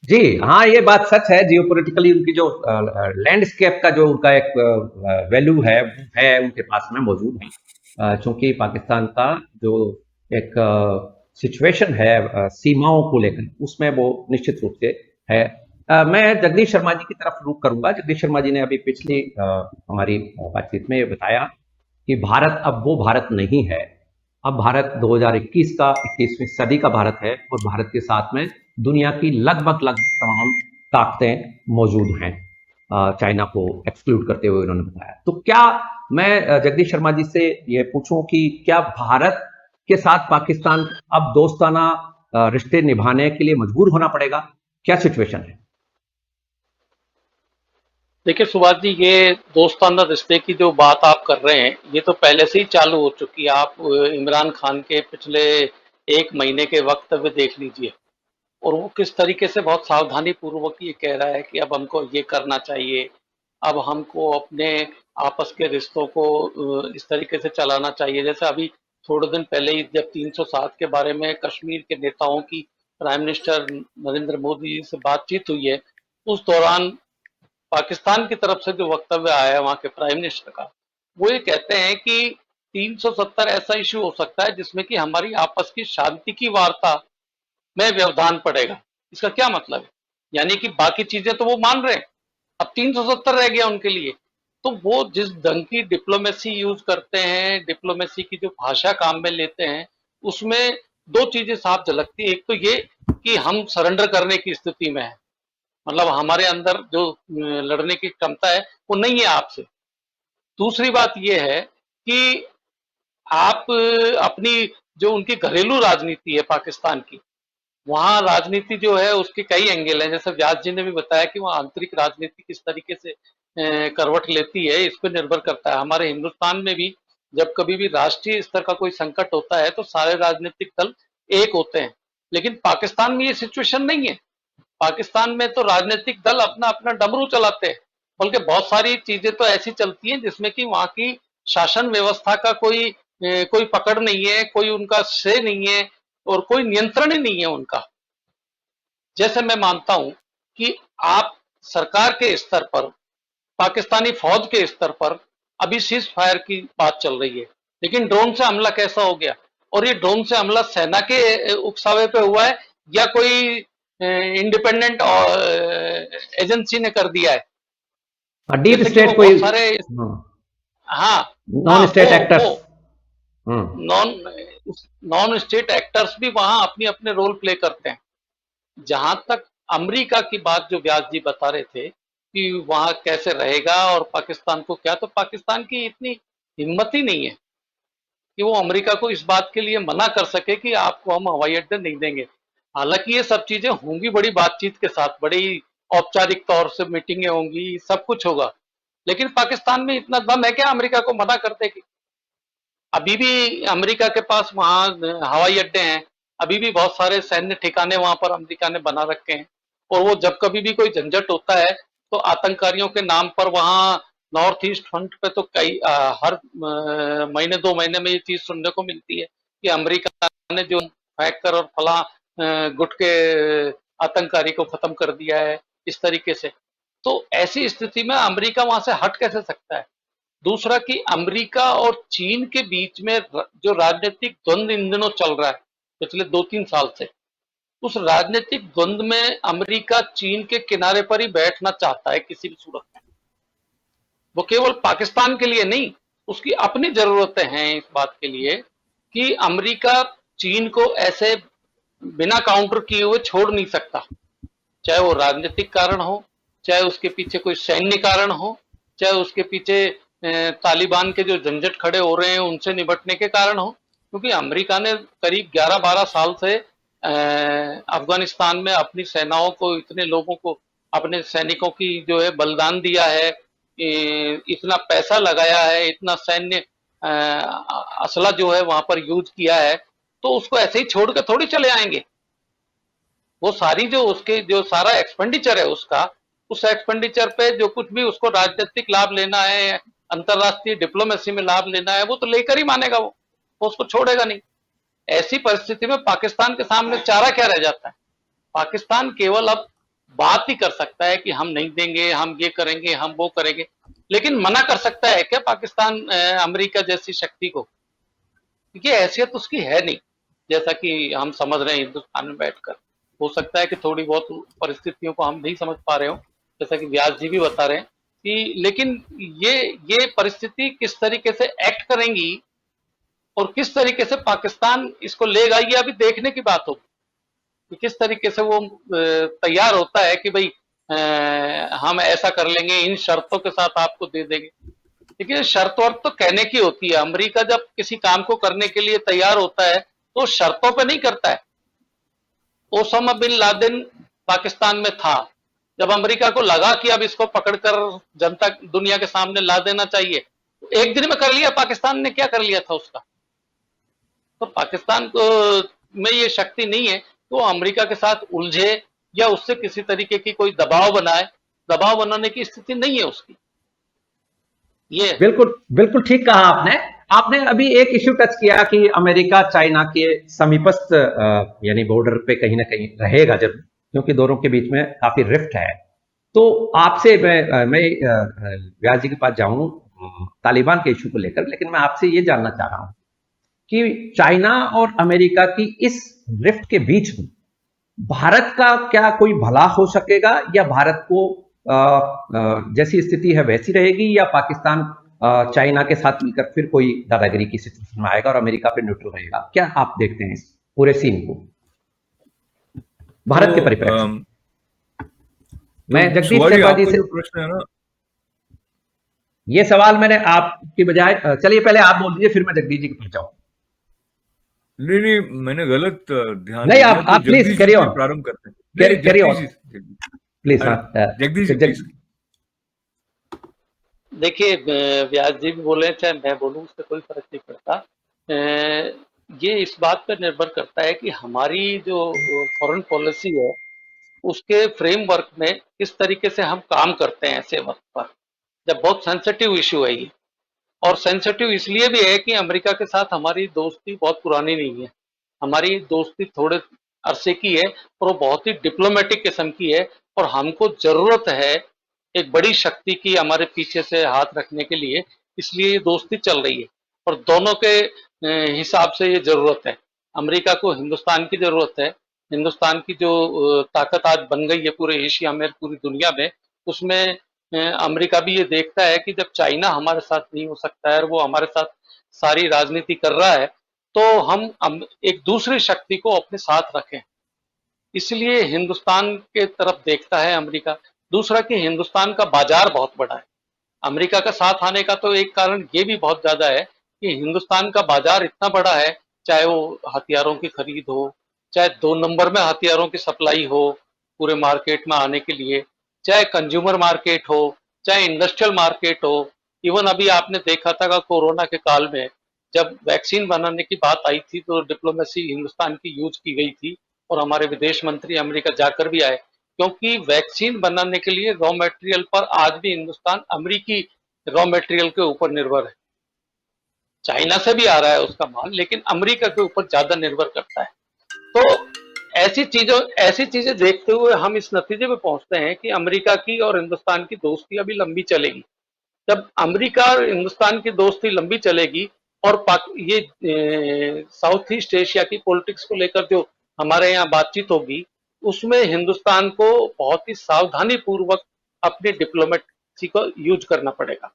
जी हाँ, ये बात सच है। जियोपॉलिटिकली उनकी जो लैंडस्केप का जो उनका एक वैल्यू है उनके पास में मौजूद है, चूंकि पाकिस्तान का जो एक सिचुएशन है सीमाओं को लेकर, उसमें वो निश्चित रूप से है। मैं जगदीश शर्मा जी की तरफ रुख करूंगा। जगदीश शर्मा जी ने अभी पिछली हमारी बातचीत में बताया कि भारत अब वो भारत नहीं है। अब भारत 2021 का 21वीं सदी का भारत है, और भारत के साथ में दुनिया की लगभग तमाम ताकतें मौजूद हैं, चाइना को एक्सक्लूड करते हुए उन्होंने बताया। तो क्या मैं जगदीश शर्मा जी से ये पूछूं कि क्या भारत के साथ पाकिस्तान अब दोस्ताना रिश्ते निभाने के लिए मजबूर होना पड़ेगा? क्या सिचुएशन है? देखिए सुभाष जी, ये दोस्ताना रिश्ते की जो बात आप कर रहे हैं ये तो पहले से ही चालू हो चुकी है। आप इमरान खान के पिछले 1 महीने के वक्तव्य देख लीजिए, और वो किस तरीके से बहुत सावधानी पूर्वक ये कह रहा है कि अब हमको ये करना चाहिए, अब हमको अपने आपस के रिश्तों को इस तरीके से चलाना चाहिए। जैसे अभी थोड़े दिन पहले ही जब 307 के बारे में कश्मीर के नेताओं की प्राइम मिनिस्टर नरेंद्र मोदी से बातचीत हुई है, उस दौरान पाकिस्तान की तरफ से जो वक्तव्य आया है वहां के प्राइम मिनिस्टर का, वो ये कहते हैं कि 370 ऐसा इशू हो सकता है जिसमें कि हमारी आपस की शांति की वार्ता में व्यवधान पड़ेगा। इसका क्या मतलब है? यानी कि बाकी चीजें तो वो मान रहे हैं, अब 370 रह गया उनके लिए। तो वो जिस ढंग की डिप्लोमेसी यूज करते हैं, डिप्लोमेसी की जो भाषा काम में लेते हैं, उसमें दो चीजें साफ झलकती है। एक तो ये कि हम सरेंडर करने की स्थिति में है, मतलब हमारे अंदर जो लड़ने की क्षमता है वो नहीं है आपसे। दूसरी बात ये है कि आप अपनी जो उनकी घरेलू राजनीति है पाकिस्तान की, वहां राजनीति जो है उसके कई एंगल हैं। जैसे व्यास जी ने भी बताया कि वहाँ आंतरिक राजनीति किस तरीके से करवट लेती है, इस पर निर्भर करता है। हमारे हिंदुस्तान में भी जब कभी भी राष्ट्रीय स्तर का कोई संकट होता है तो सारे राजनीतिक दल एक होते हैं, लेकिन पाकिस्तान में ये सिचुएशन नहीं है। पाकिस्तान में तो राजनीतिक दल अपना अपना डमरू चलाते हैं, बल्कि बहुत सारी चीजें तो ऐसी चलती हैं जिसमें कि वहां की शासन व्यवस्था का कोई पकड़ नहीं है, कोई उनका श्रेय नहीं है और कोई नियंत्रण ही नहीं है उनका। जैसे मैं मानता हूं कि आप सरकार के स्तर पर, पाकिस्तानी फौज के स्तर पर अभी सीज फायर की बात चल रही है, लेकिन ड्रोन से हमला कैसा हो गया? और ये ड्रोन से हमला सेना के उकसावे पे हुआ है या कोई इंडिपेंडेंट एजेंसी ने कर दिया है? डीप जैसे कि स्टेट वो कोई, बहुत सारे, हाँ नॉन हाँ, स्टेट एक्टर्स। वो नॉन नॉन स्टेट एक्टर्स भी वहां अपने अपने रोल प्ले करते हैं। जहां तक अमेरिका की बात जो व्यास जी बता रहे थे कि वहां कैसे रहेगा और पाकिस्तान को क्या, तो पाकिस्तान की इतनी हिम्मत ही नहीं है कि वो अमेरिका को इस बात के लिए मना कर सके कि आपको हम हवाई अड्डे नहीं देंगे। हालांकि ये सब चीजें होंगी बड़ी बातचीत के साथ, बड़ी औपचारिक तौर से मीटिंगें होंगी, सब कुछ होगा, लेकिन पाकिस्तान में इतना दम है क्या अमेरिका को मना कर देगी? अभी भी अमेरिका के पास वहां हवाई अड्डे हैं, अभी भी बहुत सारे सैन्य ठिकाने वहां पर अमेरिका ने बना रखे हैं, और वो जब कभी भी कोई झंझट होता है तो आतंकारियों के नाम पर वहां नॉर्थ ईस्ट फ्रंट पे तो कई हर महीने 2 महीने में ये चीज सुनने को मिलती है कि अमेरिका ने जो फेंक कर और फला गुट के आतंककारी को खत्म कर दिया है इस तरीके से। तो ऐसी स्थिति में अमेरिका वहां से हट कैसे सकता है? दूसरा कि अमेरिका और चीन के बीच में जो राजनीतिक द्वंद्व इन दिनों चल रहा है पिछले 2-3 साल से, उस राजनीतिक द्वंद्व में अमेरिका चीन के किनारे पर ही बैठना चाहता है किसी भी सूरत में। वो केवल पाकिस्तान के लिए नहीं, उसकी अपनी जरूरतें हैं इस बात के लिए कि अमेरिका चीन को ऐसे बिना काउंटर किए हुए छोड़ नहीं सकता, चाहे वो राजनीतिक कारण हो, चाहे उसके पीछे कोई सैन्य कारण हो, चाहे उसके पीछे तालिबान के जो झंझट खड़े हो रहे हैं उनसे निपटने के कारण हो। क्योंकि अमेरिका ने करीब 11-12 साल से अफगानिस्तान में अपनी सेनाओं को, इतने लोगों को, अपने सैनिकों की जो है बलिदान दिया है, इतना पैसा लगाया है, इतना सैन्य असला जो है वहां पर यूज किया है, तो उसको ऐसे ही छोड़ के थोड़ी चले आएंगे। वो सारी जो उसके जो सारा एक्सपेंडिचर है उसका, उस एक्सपेंडिचर पे जो कुछ भी उसको राजनीतिक लाभ लेना है, अंतरराष्ट्रीय डिप्लोमेसी में लाभ लेना है, वो तो लेकर ही मानेगा, वो उसको छोड़ेगा नहीं। ऐसी परिस्थिति में पाकिस्तान के सामने चारा क्या रह जाता है? पाकिस्तान केवल अब बात ही कर सकता है कि हम नहीं देंगे, हम ये करेंगे, हम वो करेंगे, लेकिन मना कर सकता है क्या पाकिस्तान अमेरिका जैसी शक्ति को? क्योंकि हैसियत उसकी है नहीं, जैसा कि हम समझ रहे हैं हिंदुस्तान में बैठकर। हो सकता है कि थोड़ी बहुत परिस्थितियों को हम नहीं समझ पा रहे हो, जैसा कि व्यास जी भी बता रहे हैं कि, लेकिन ये परिस्थिति किस तरीके से एक्ट करेंगी और किस तरीके से पाकिस्तान इसको लेगा, ये अभी देखने की बात होगी कि किस तरीके से वो तैयार होता है कि भाई हम ऐसा कर लेंगे, इन शर्तों के साथ आपको दे देंगे। देखिए, शर्त वर्त तो कहने की होती है। अमेरिका जब किसी काम को करने के लिए तैयार होता है तो शर्तों पे नहीं करता है। ओसामा बिन लादेन पाकिस्तान में था, जब अमेरिका को लगा कि अब इसको पकड़कर जनता दुनिया के सामने ला देना चाहिए, एक दिन में कर लिया। पाकिस्तान ने क्या कर लिया था उसका? तो पाकिस्तान को में ये शक्ति नहीं है तो वो अमेरिका के साथ उलझे या उससे किसी तरीके की कोई दबाव बनाए। दबाव बनाने की स्थिति नहीं है उसकी। ये बिल्कुल बिल्कुल ठीक कहा आपने। आपने अभी एक इश्यू टच किया कि अमेरिका चाइना के समीपस्थ यानी बॉर्डर पे कहीं ना कहीं रहेगा जरूर, क्योंकि दोनों के बीच में काफी रिफ्ट है। तो आपसे मैं व्यास जी के पास जाऊं तालिबान के इश्यू को लेकर, लेकिन मैं आपसे ये जानना चाह रहा हूं कि चाइना और अमेरिका की इस रिफ्ट के बीच में भारत का क्या कोई भला हो सकेगा, या भारत को जैसी स्थिति है वैसी रहेगी, या पाकिस्तान चाइना के साथ मिलकर फिर कोई दादागिरी की सिचुएशन में आएगा और अमेरिका पे न्यूट्रल रहेगा? क्या आप देखते हैं इस पूरे सीन को भारत के तो परिप्रेक्ष्य से? मैं तो जगदीश सुभाष जी, शर्मा जी आपका से जो प्रश्न है ना, ये सवाल मैंने आपकी बजाय चलिए पहले आप बोल दीजिए, फिर मैं जगदीश जी के पास जाऊं। नहीं नहीं, मैंने गलत ध्यान नहीं, दे दिया, तो आप प्लीज जगदीश जी कैरी से ऑन, प्रारंभ करते हैं। कैरी नहीं, carry Jagdish on ji, please. अरे हाँ जगदीश जी प्लीज। देखिए, व्यास जी भी बोले चाहे मैं बोलूं, उससे कोई फर्क नहीं पड़ता। ये इस बात पर निर्भर करता है कि हमारी जो फॉरेन पॉलिसी है उसके फ्रेमवर्क में किस तरीके से हम काम करते हैं ऐसे वक्त पर, जब बहुत सेंसिटिव इशू है ये। और सेंसिटिव इसलिए भी है कि अमेरिका के साथ हमारी दोस्ती बहुत पुरानी नहीं है। हमारी दोस्ती थोड़े अरसे की है और वो बहुत ही डिप्लोमेटिक किस्म की है, और हमको जरूरत है एक बड़ी शक्ति की हमारे पीछे से हाथ रखने के लिए, इसलिए ये दोस्ती चल रही है। और दोनों के हिसाब से ये जरूरत है। अमेरिका को हिंदुस्तान की जरूरत है। हिंदुस्तान की जो ताकत आज बन गई है पूरे एशिया में, पूरी दुनिया में, उसमें अमेरिका भी ये देखता है कि जब चाइना हमारे साथ नहीं हो सकता है और वो हमारे साथ सारी राजनीति कर रहा है, तो हम एक दूसरी शक्ति को अपने साथ रखें। इसलिए हिंदुस्तान के तरफ देखता है अमेरिका। दूसरा कि हिंदुस्तान का बाजार बहुत बड़ा है। अमेरिका का साथ आने का तो एक कारण ये भी बहुत ज्यादा है कि हिंदुस्तान का बाजार इतना बड़ा है, चाहे वो हथियारों की खरीद हो, चाहे 2 नंबर में हथियारों की सप्लाई हो पूरे मार्केट में आने के लिए, चाहे कंज्यूमर मार्केट हो, चाहे इंडस्ट्रियल मार्केट हो। इवन अभी आपने देखा था कि कोरोना के काल में जब वैक्सीन बनाने की बात आई थी तो डिप्लोमेसी हिंदुस्तान की यूज की गई थी, और हमारे विदेश मंत्री अमेरिका जाकर भी आए, क्योंकि वैक्सीन बनाने के लिए रॉ मटेरियल पर आज भी हिंदुस्तान अमेरिकी रॉ मटेरियल के ऊपर निर्भर है। चाइना से भी आ रहा है उसका माल, लेकिन अमेरिका के ऊपर ज्यादा निर्भर करता है। तो ऐसी चीजें देखते हुए हम इस नतीजे पे पहुंचते हैं कि अमेरिका की और हिंदुस्तान की दोस्ती अभी लंबी चलेगी। जब अमेरिका और हिंदुस्तान की दोस्ती लंबी चलेगी और ये साउथ ईस्ट एशिया की पॉलिटिक्स को लेकर जो हमारे यहाँ बातचीत होगी, उसमें हिंदुस्तान को बहुत ही सावधानी पूर्वक अपनी डिप्लोमेसी को यूज करना पड़ेगा।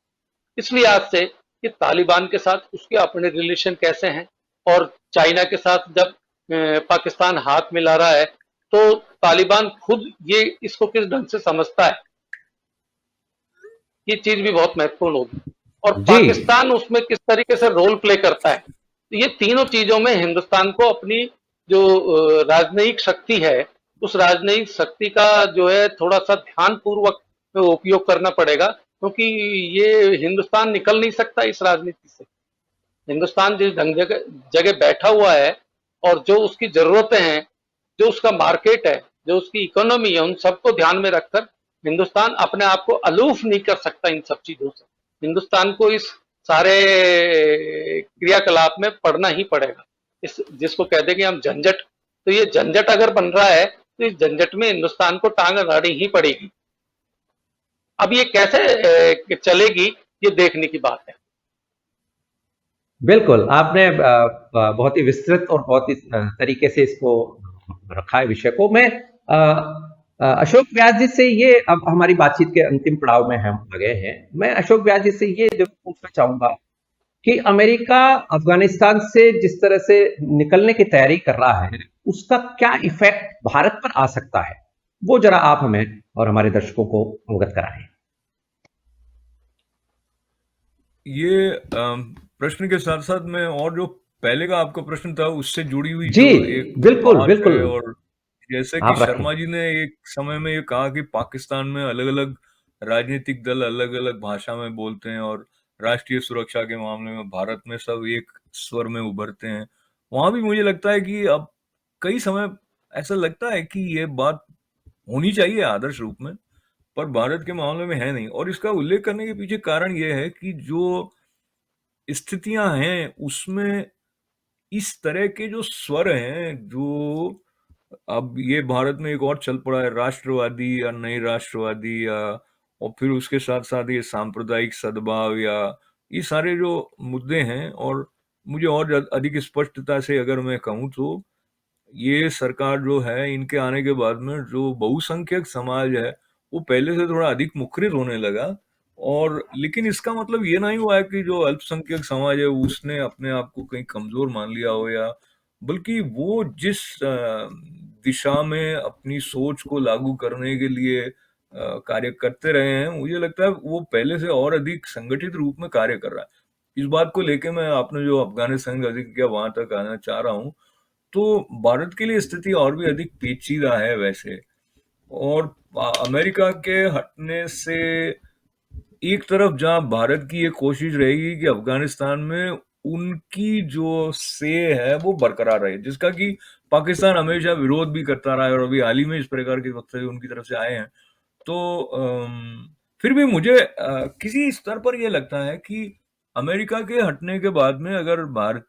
इसलिए आज से कि तालिबान के साथ उसके अपने रिलेशन कैसे हैं, और चाइना के साथ जब पाकिस्तान हाथ मिला रहा है, तो तालिबान खुद ये इसको किस ढंग से समझता है, ये चीज भी बहुत महत्वपूर्ण होगी। और जी पाकिस्तान उसमें किस तरीके से रोल प्ले करता है। तो ये तीनों चीजों में हिंदुस्तान को अपनी जो राजनयिक शक्ति है, उस राजनयिक शक्ति का जो है थोड़ा सा ध्यान पूर्वक उपयोग करना पड़ेगा, क्योंकि ये हिंदुस्तान निकल नहीं सकता इस राजनीति से। हिंदुस्तान जिस ढंग जगह जगह बैठा हुआ है, और जो उसकी जरूरतें हैं, जो उसका मार्केट है, जो उसकी इकोनॉमी है, उन सबको ध्यान में रखकर हिंदुस्तान अपने आप को अलूफ नहीं कर सकता इन सब चीजों से। हिंदुस्तान को इस सारे क्रियाकलाप में पड़ना ही पड़ेगा। इस जिसको कहते हैं कि हम झंझट, तो ये झंझट अगर बन रहा है तो इस झंझट में हिंदुस्तान को टांग अड़ानी ही पड़ेगी। अब ये कैसे चलेगी, ये देखने की बात है। बिल्कुल, आपने बहुत ही विस्तृत और बहुत ही तरीके से इसको रखा है विषय को। मैं अशोक व्यास जी से ये, अब हमारी बातचीत के अंतिम पड़ाव में हम आ गए हैं, मैं अशोक व्यास जी से ये जरूर पूछना चाहूंगा कि अमेरिका अफगानिस्तान से जिस तरह से निकलने की तैयारी कर रहा है, उसका क्या इफेक्ट भारत पर आ सकता है, वो जरा आप हमें और हमारे दर्शकों को अवगत कराएं। ये प्रश्न के साथ साथ मैं, और जो पहले का आपका प्रश्न था उससे जुड़ी हुई जी जो एक बिल्कुल बात बिल्कुल, है, और जैसे कि आप रखें। शर्मा जी ने एक समय में ये कहा कि पाकिस्तान में अलग अलग राजनीतिक दल अलग अलग भाषा में बोलते हैं, और राष्ट्रीय सुरक्षा के मामले में भारत में सब एक स्वर में उभरते हैं। वहां भी मुझे लगता है कि अब कई समय ऐसा लगता है कि ये बात होनी चाहिए आदर्श रूप में, पर भारत के मामले में है नहीं। और इसका उल्लेख करने के पीछे कारण ये है कि जो स्थितियां हैं उसमें इस तरह के जो स्वर हैं, जो अब ये भारत में एक और चल पड़ा है, राष्ट्रवादी या नई राष्ट्रवादी, या और फिर उसके साथ साथ ये सांप्रदायिक सद्भाव, या ये सारे जो मुद्दे हैं। और मुझे और अधिक स्पष्टता से अगर मैं कहूँ तो ये सरकार जो है, इनके आने के बाद में जो बहुसंख्यक समाज है वो पहले से थोड़ा अधिक मुखरित होने लगा। और लेकिन इसका मतलब ये नहीं हुआ है कि जो अल्पसंख्यक समाज है उसने अपने आप को कहीं कमजोर मान लिया हो, या बल्कि वो जिस दिशा में अपनी सोच को लागू करने के लिए कार्य करते रहे हैं, मुझे लगता है वो पहले से और अधिक संगठित रूप में कार्य कर रहा है। इस बात को लेके मैं, आपने जो अफगानिस्तान का जिक्र किया, वहां तक आना चाह रहा हूँ। तो भारत के लिए स्थिति और भी अधिक पेचीदा है वैसे। और अमेरिका के हटने से एक तरफ जहां भारत की ये कोशिश रहेगी कि अफगानिस्तान में उनकी जो से है वो बरकरार रहे, जिसका कि पाकिस्तान हमेशा विरोध भी करता रहा है, और अभी हाल ही में इस प्रकार के वक्तव्य उनकी तरफ से आए हैं। तो फिर भी मुझे किसी स्तर पर यह लगता है कि अमेरिका के हटने के बाद में अगर भारत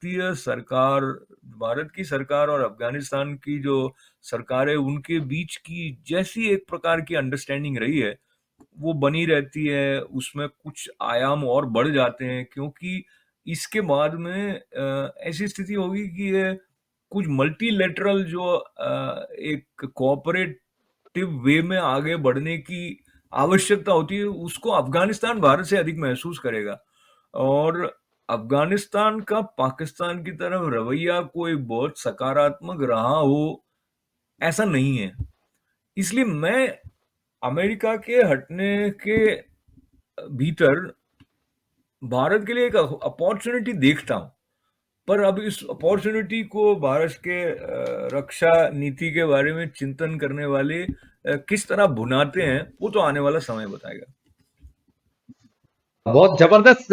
की सरकार और अफगानिस्तान की जो सरकार है उनके बीच की जैसी एक प्रकार की अंडरस्टैंडिंग रही है वो बनी रहती है, उसमें कुछ आयाम और बढ़ जाते हैं, क्योंकि इसके बाद में ऐसी स्थिति होगी कि ये कुछ मल्टीलेटरल जो एक कोऑपरेटिव वे में आगे बढ़ने की आवश्यकता होती है, उसको अफगानिस्तान भारत से अधिक महसूस करेगा। और अफगानिस्तान का पाकिस्तान की तरफ रवैया कोई बहुत सकारात्मक रहा हो ऐसा नहीं है। इसलिए मैं अमेरिका के हटने के भीतर भारत के लिए एक अपॉर्चुनिटी देखता हूं। पर अब इस अपॉर्चुनिटी को भारत के रक्षा नीति के बारे में चिंतन करने वाले किस तरह भुनाते हैं वो तो आने वाला समय बताएगा। बहुत जबरदस्त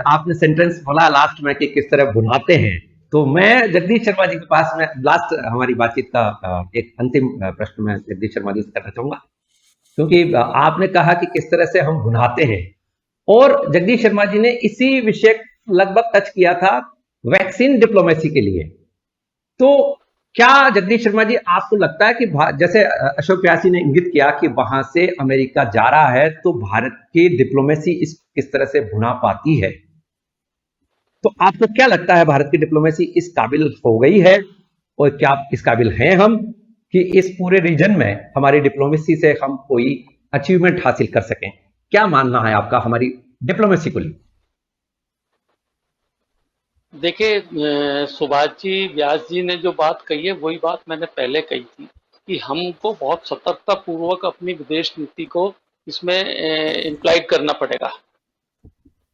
आपने सेंटेंस बोला लास्ट में कि किस तरह भुनाते हैं। तो मैं जगदीश शर्मा जी के पास में लास्ट हमारी बातचीत का एक अंतिम प्रश्न मैं जगदीश शर्मा जी से करना चाहूंगा, क्योंकि आपने कहा कि किस तरह से हम भुनाते हैं, और जगदीश शर्मा जी ने इसी विषय लगभग टच किया था वैक्सीन डिप्लोमेसी के लिए। तो क्या जगदीश शर्मा जी आपको लगता है कि जैसे अशोक व्यास जी ने इंगित किया कि वहां से अमेरिका जा रहा है, तो भारत की डिप्लोमेसी इस किस तरह से भुना पाती है? तो आपको क्या लगता है भारत की डिप्लोमेसी इस काबिल हो गई है, और क्या इस काबिल हैं हम कि इस पूरे रीजन में हमारी डिप्लोमेसी से हम कोई अचीवमेंट हासिल कर सकें? क्या मानना है आपका हमारी डिप्लोमेसी को लिए? देखिए, सुभाष जी व्यास जी ने जो बात कही है वही बात मैंने पहले कही थी कि हमको बहुत सतर्कता पूर्वक अपनी विदेश नीति को इसमें इम्प्लाइड करना पड़ेगा।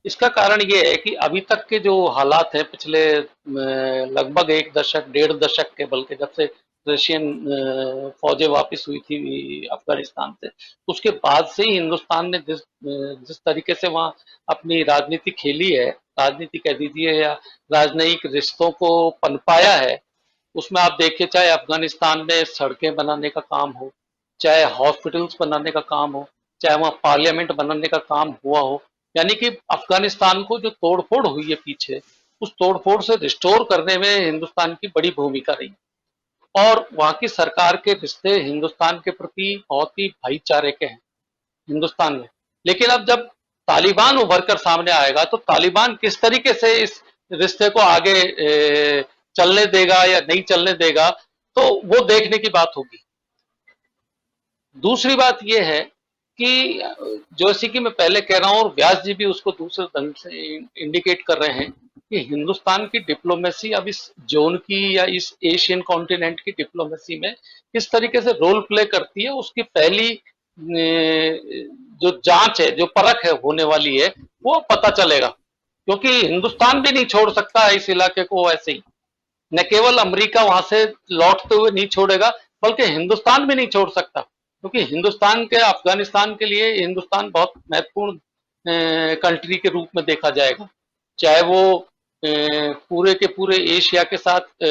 इसका कारण ये है कि अभी तक के जो हालात हैं पिछले लगभग एक दशक डेढ़ दशक के, बल्कि जब से रशियन फौजें वापस हुई थी अफगानिस्तान से, उसके बाद से ही हिंदुस्तान ने जिस तरीके से वहाँ अपनी राजनीति खेली है, राजनीति कह दीजिए या राजनयिक रिश्तों को पनपाया है, उसमें आप देखिए चाहे अफगानिस्तान में सड़कें बनाने का काम हो, चाहे हॉस्पिटल्स बनाने का काम हो, चाहे वहाँ पार्लियामेंट बनाने का काम हुआ हो, यानी कि अफगानिस्तान को जो तोड़फोड़ हुई है पीछे, उस तोड़फोड़ से रिस्टोर करने में हिंदुस्तान की बड़ी भूमिका रही। और वहाँ की सरकार के रिश्ते हिंदुस्तान के प्रति बहुत ही भाईचारे के हैं हिंदुस्तान में। लेकिन अब जब तालिबान उभर कर सामने आएगा तो तालिबान किस तरीके से इस रिश्ते को आगे चलने देगा या नहीं चलने देगा, तो वो देखने की बात होगी। दूसरी बात यह है कि जैसे कि मैं पहले कह रहा हूं और व्यास जी भी उसको दूसरे ढंग से इंडिकेट कर रहे हैं कि हिंदुस्तान की डिप्लोमेसी अब इस जोन की या इस एशियन कॉन्टिनेंट की डिप्लोमेसी में किस तरीके से रोल प्ले करती है, उसकी पहली जो जांच है, जो परख है होने वाली है, वो पता चलेगा। क्योंकि हिंदुस्तान भी नहीं छोड़ सकता इस इलाके को ऐसे ही। न केवल अमेरिका वहां से लौटते हुए नहीं छोड़ेगा, बल्कि हिंदुस्तान भी नहीं छोड़ सकता, क्योंकि हिंदुस्तान के अफगानिस्तान के लिए हिंदुस्तान बहुत महत्वपूर्ण कंट्री के रूप में देखा जाएगा। चाहे वो पूरे के पूरे एशिया के साथ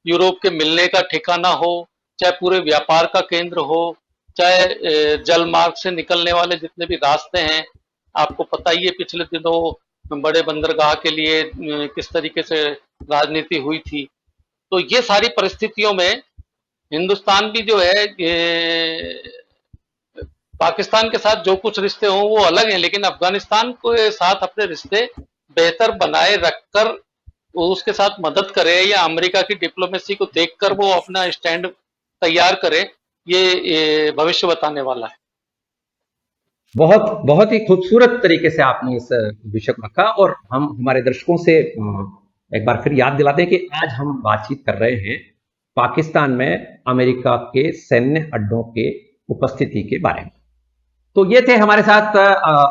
यूरोप के मिलने का ठिकाना हो, चाहे पूरे व्यापार का केंद्र हो, चाहे जल मार्ग से निकलने वाले जितने भी रास्ते हैं, आपको पता ही है पिछले दिनों बड़े बंदरगाह के लिए किस तरीके से राजनीति हुई थी। तो ये सारी परिस्थितियों में हिंदुस्तान भी जो है पाकिस्तान के साथ जो कुछ रिश्ते हों वो अलग हैं, लेकिन अफगानिस्तान के साथ अपने रिश्ते बेहतर बनाए रखकर वो उसके साथ मदद करे, या अमेरिका की डिप्लोमेसी को देखकर वो अपना स्टैंड तैयार करे, ये भविष्य बताने वाला है। बहुत बहुत ही खूबसूरत तरीके से आपने इस विषय को रखा, और हम हमारे दर्शकों से एक बार फिर याद दिलाते हैं कि आज हम बातचीत कर रहे हैं पाकिस्तान में अमेरिका के सैन्य अड्डों के उपस्थिति के बारे में। तो ये थे हमारे साथ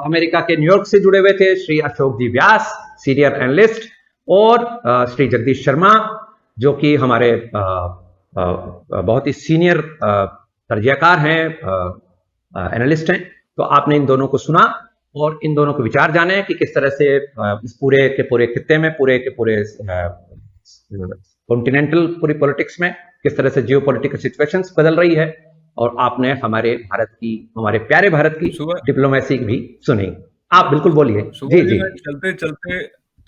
अमेरिका के न्यूयॉर्क से जुड़े हुए थे श्री अशोक जी व्यास, सीनियर एनालिस्ट, और श्री जगदीश शर्मा, जो कि हमारे बहुत ही सीनियर तर्जयकार हैं, एनालिस्ट हैं। तो आपने इन दोनों को सुना और इन दोनों के विचार जाने कि किस तरह से इस पूरे के पूरे खित्ते में, पूरे के पूरे कॉन्टिनेंटल पूरी पॉलिटिक्स में किस तरह से जियो पॉलिटिकल सिचुएशंस बदल रही है, और आपने हमारे भारत की, हमारे प्यारे भारत की डिप्लोमेसी भी सुनी। आप बिल्कुल बोलिए। जी जी।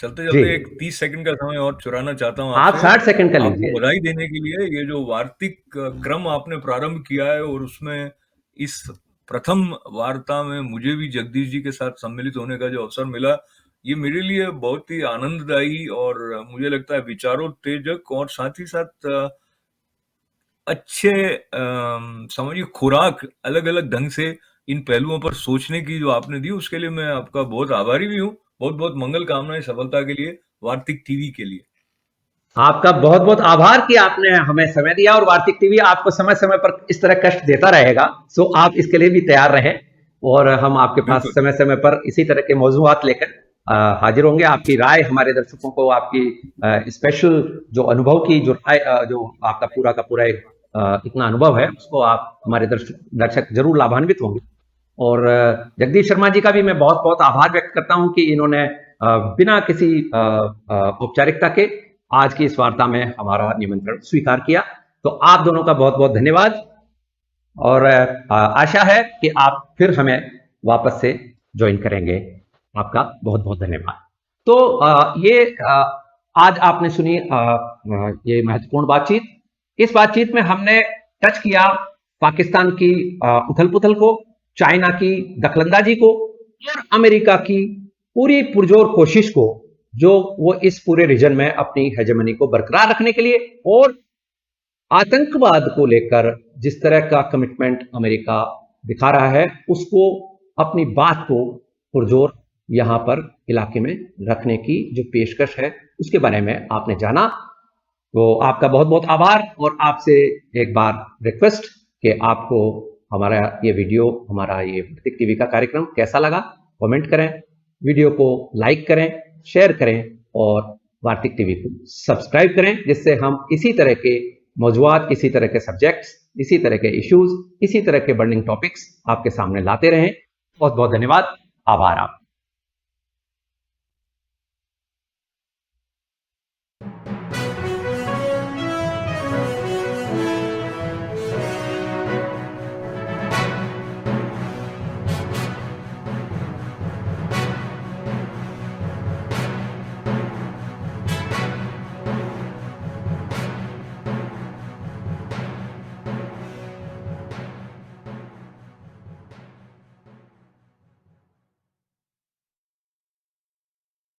चलते एक 30 सेकंड का समय और चुराना चाहता हूँ आप 60 सेकंड का लीजिए। बधाई देने के लिए ये जो वार्तिक क्रम आपने प्रारंभ किया है, और उसमें इस प्रथम वार्ता में मुझे भी जगदीश जी के साथ सम्मिलित होने का जो अवसर मिला, ये मेरे लिए बहुत ही आनंददायी और मुझे लगता है विचारोत्तेजक, और साथ ही साथ अच्छे समझिए खुराक अलग अलग ढंग से इन पहलुओं पर सोचने की जो आपने दी, उसके लिए मैं आपका बहुत आभारी भी हूँ। बहुत बहुत मंगल कामनाएं सफलता के लिए, वार्तिक टीवी के लिए। आपका बहुत बहुत आभार कि आपने हमें समय दिया, और वार्तिक टीवी आपको समय समय पर इस तरह कष्ट देता रहेगा, सो आप इसके लिए भी तैयार रहें, और हम आपके पास समय समय पर इसी तरह के मौजूआत लेकर हाजिर होंगे। आपकी राय हमारे दर्शकों को, आपकी स्पेशल जो अनुभव की जो राय, जो आपका पूरा का पूरा इतना अनुभव है, उसको आप हमारे दर्शक जरूर लाभान्वित होंगे। और जगदीश शर्मा जी का भी मैं बहुत बहुत आभार व्यक्त करता हूं कि इन्होंने बिना किसी औपचारिकता के आज की इस वार्ता में हमारा निमंत्रण स्वीकार किया। तो आप दोनों का बहुत बहुत धन्यवाद, और आशा है कि आप फिर हमें वापस से ज्वाइन करेंगे। आपका बहुत बहुत धन्यवाद। तो ये आज आपने सुनी ये महत्वपूर्ण बातचीत। इस बातचीत में हमने टच किया पाकिस्तान की उथल पुथल को, चाइना की दखलंदाजी को, और अमेरिका की पूरी पुरजोर कोशिश को जो वो इस पूरे रीजन में अपनी हेजेमनी को बरकरार रखने के लिए, और आतंकवाद को लेकर जिस तरह का कमिटमेंट अमेरिका दिखा रहा है, उसको अपनी बात को पुरजोर यहां पर इलाके में रखने की जो पेशकश है, उसके बारे में आपने जाना। तो आपका बहुत बहुत आभार, और आपसे एक बार रिक्वेस्ट कि आपको हमारा ये वीडियो, हमारा ये वार्तिक टीवी का कार्यक्रम कैसा लगा, कमेंट करें, वीडियो को लाइक करें, शेयर करें, और वार्तिक टीवी को सब्सक्राइब करें, जिससे हम इसी तरह के मौजूआत, इसी तरह के सब्जेक्ट्स, इसी तरह के इश्यूज, इसी तरह के बर्निंग टॉपिक्स आपके सामने लाते रहें। बहुत बहुत धन्यवाद। आभार आप